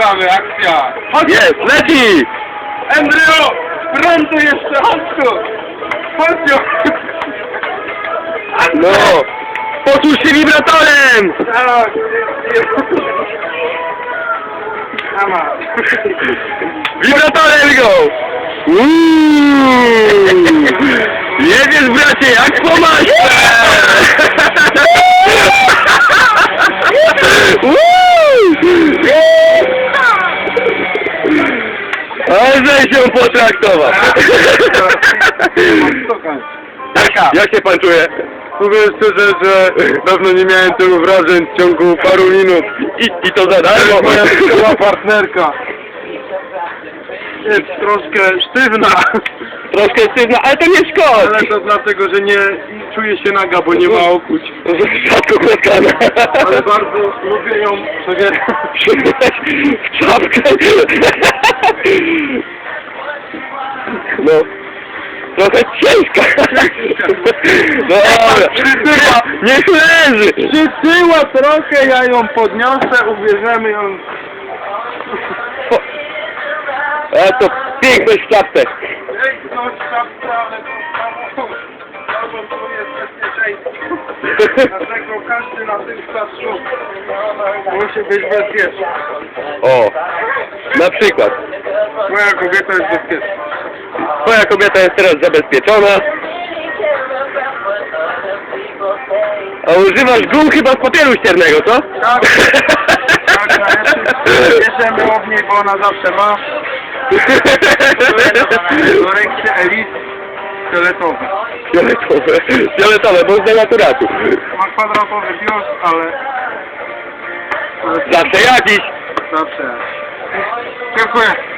gramy, akcja! Jest, leci! Embryo! Prądu jeszcze, chodź tu! Chodź tu! No! Posłuż się wibratorem! Tak! Mama! Wibratorem go! Jedziesz, bracie, jak po maśle! Ale żeś się potraktował! Jak się pan czuje? Powiem szczerze, że dawno nie miałem tylu wrażeń w ciągu paru minut. I to za darmo. Moja była partnerka. Jest troszkę sztywna. Troszkę sztywna, ale to nie szkodzi. Ale to dlatego, że nie czuje się naga, bo nie ma okuć. Rzadko spotkana. Ale bardzo lubię ją przebierać. W czapkę. No. Trochę ciężka. Dobra. Niech leży. Przytyła trochę, ja ją podniosę, ubierzemy ją. A to piękność w czapce. Piękność czapce, ale to samo to jest bezpieczeństwo. Dlatego każdy na tym statku musi być bezpieczny. O. Na przykład. Moja kobieta jest bezpieczna. Twoja kobieta jest teraz zabezpieczona. A używasz gum chyba z papieru ściernego, co? Tak. Bierzemy od niej, bo ona zawsze ma. Korekcje Elite fioletowe. Fioletowe. Fioletowe, bo z denaturatu. Ma kwadratowy bios, ale Zawsze jakiś. zawsze. Dziękuję.